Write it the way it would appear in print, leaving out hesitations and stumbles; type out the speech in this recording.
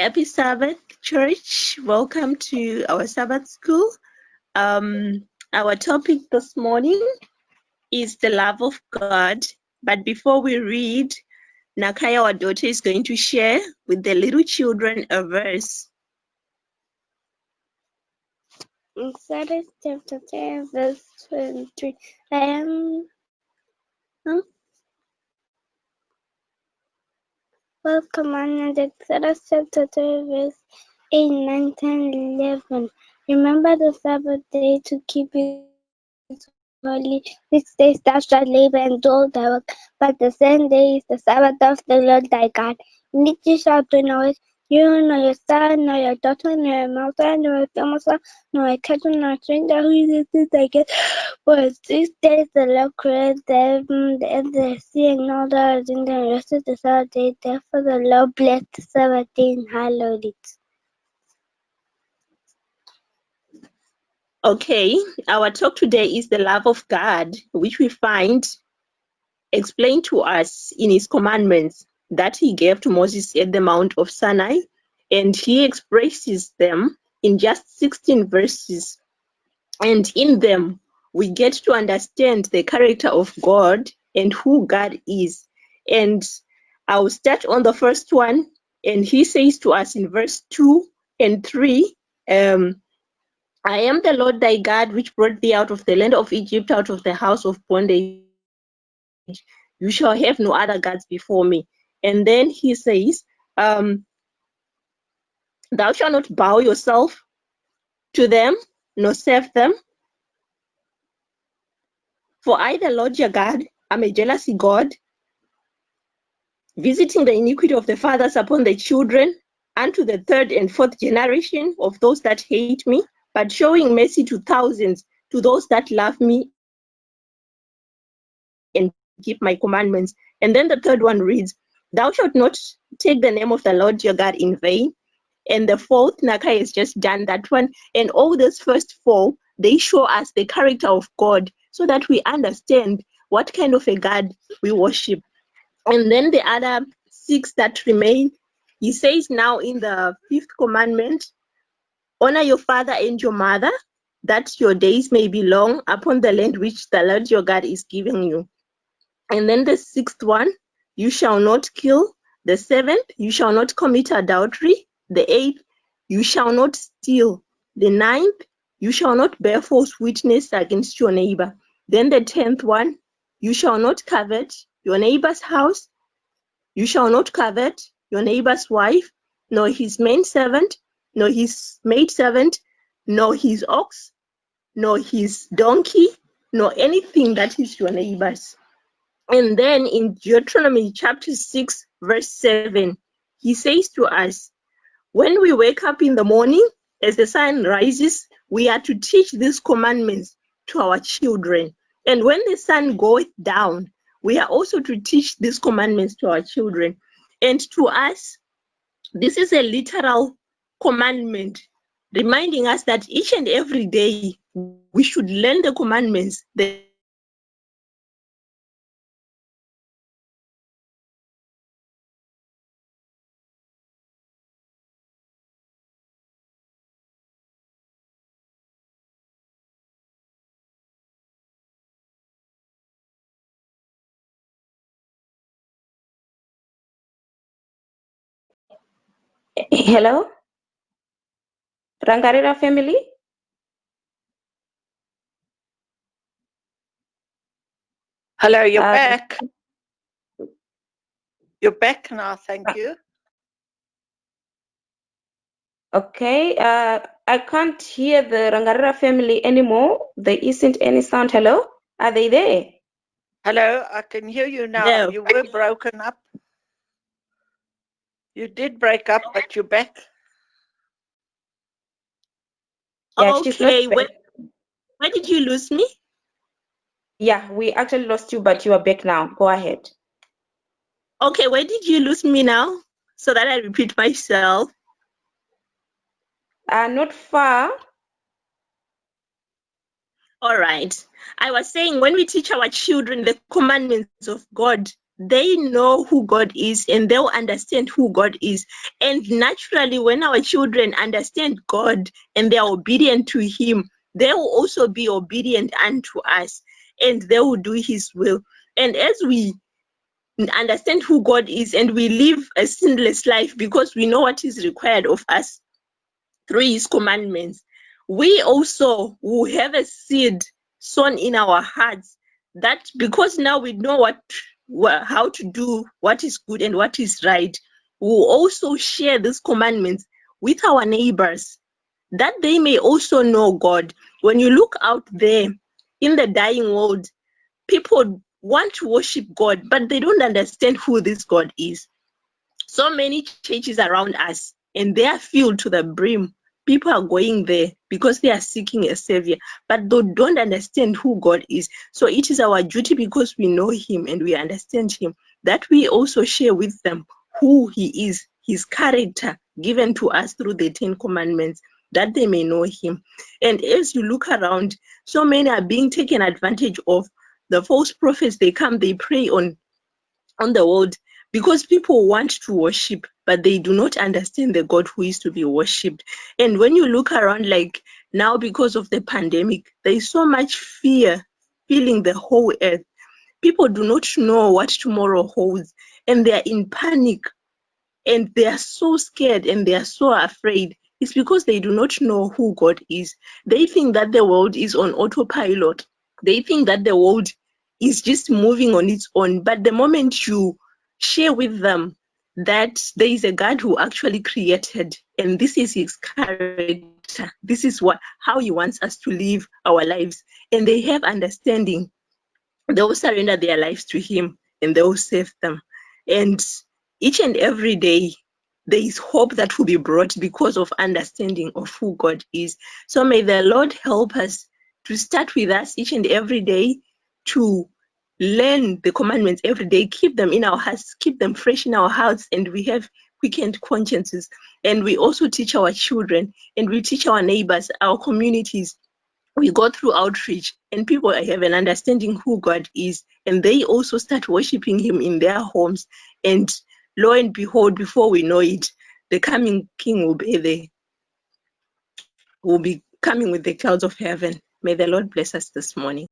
Happy Sabbath, church. Welcome to our Sabbath school. Our topic this morning is the love of God. But before we read, Nakaya, our daughter, is going to share with the little children a verse. Exodus chapter 10, verse 23. I am first commandment, Exodus chapter 3, verse 8, 9, 10, 11. Remember the Sabbath day to keep it holy. 6 days thou shalt labor and do all thy work, but the 7th day is the Sabbath of the Lord thy God. In it you shall do no work, you, nor your son, nor your daughter, nor your mother, nor your family, nor your cattle, nor stranger who is in thy gate. For 6 days the Lord created the heaven and the sea and all that is in them, and rested the Sabbath day. Therefore the Lord blessed the Sabbath day and hallowed it. Okay, our talk today is the love of God, which we find explained to us in his commandments that he gave to Moses at the Mount of Sinai, and he expresses them in just 16 verses. And in them, we get to understand the character of God and who God is. And I'll start on the first one, and he says to us in verse 2 and 3, I am the Lord thy God, which brought thee out of the land of Egypt, out of the house of bondage. You shall have no other gods before me. And then he says, thou shalt not bow yourself to them, nor serve them. For I, the Lord your God, am a jealous God, visiting the iniquity of the fathers upon the children, unto the third and fourth generation of those that hate me, but showing mercy to thousands, to those that love me and keep my commandments. And then the third one reads, thou shalt not take the name of the Lord your God in vain. And the fourth, Nakai has just done that one. And all those first four, they show us the character of God so that we understand what kind of a God we worship. And then the other 6 that remain, he says now in the 5th commandment, honor your father and your mother, that your days may be long upon the land which the Lord your God is giving you. And then the 6th one, you shall not kill. The 7th, you shall not commit adultery. The 8th, you shall not steal. The 9th, you shall not bear false witness against your neighbor. Then the 10th one, you shall not covet your neighbor's house. You shall not covet your neighbor's wife, nor his maidservant, nor his maidservant, nor his ox, nor his donkey, nor anything that is your neighbor's. And then in Deuteronomy chapter 6, verse 7, he says to us, when we wake up in the morning, as the sun rises, we are to teach these commandments to our children. And when the sun goes down, we are also to teach these commandments to our children. And to us, this is a literal commandment, reminding us that each and every day we should learn the commandments, the Hello, Rangarira family. Hello, you're back. You're back now, thank you. Okay, I can't hear the Rangarira family anymore. There isn't any sound. Hello, are they there? Hello, I can hear you now. No. You were broken up. You did break up, but you're back. Yeah, she's not Okay, back. where did you lose me? Yeah, we actually lost you, but you are back now. Go ahead. Okay, where did you lose me now? So that I repeat myself. Not far. All right. I was saying when we teach our children the commandments of God, they know who God is and they'll understand who God is. And naturally, when our children understand God and they are obedient to Him, they will also be obedient unto us and they will do His will. And as we understand who God is and we live a sinless life because we know what is required of us through His commandments, we also will have a seed sown in our hearts that because now we know how to do what is good and what is right, we'll also share these commandments with our neighbors that they may also know God. When you look out there in the dying world, people want to worship God, but they don't understand who this God is. So many churches around us, and they are filled to the brim. People are going there because they are seeking a savior, but they don't understand who God is. So it is our duty, because we know Him and we understand Him, that we also share with them who He is, His character given to us through the 10 Commandments, that they may know Him. And as you look around, so many are being taken advantage of. The false prophets, they come, they prey on the world because people want to worship, but they do not understand the God who is to be worshipped. And when you look around, like now, because of the pandemic, there is so much fear filling the whole earth. People do not know what tomorrow holds, and they are in panic, and they are so scared and they are so afraid. It's because they do not know who God is. They think that the world is on autopilot. They think that the world is just moving on its own. But the moment you share with them that there is a God who actually created, and this is His character, this is how He wants us to live our lives, and they have understanding, they will surrender their lives to Him and they will save them. And each and every day, there is hope that will be brought because of understanding of who God is. So may the Lord help us to start with us each and every day, to learn the commandments every day, keep them in our hearts, keep them fresh in our hearts, and we have quickened consciences. And we also teach our children, and we teach our neighbors, our communities. We go through outreach and people have an understanding who God is, and they also start worshiping Him in their homes. And lo and behold, before we know it, the coming King will be there, will be coming with the clouds of heaven. May the Lord bless us this morning.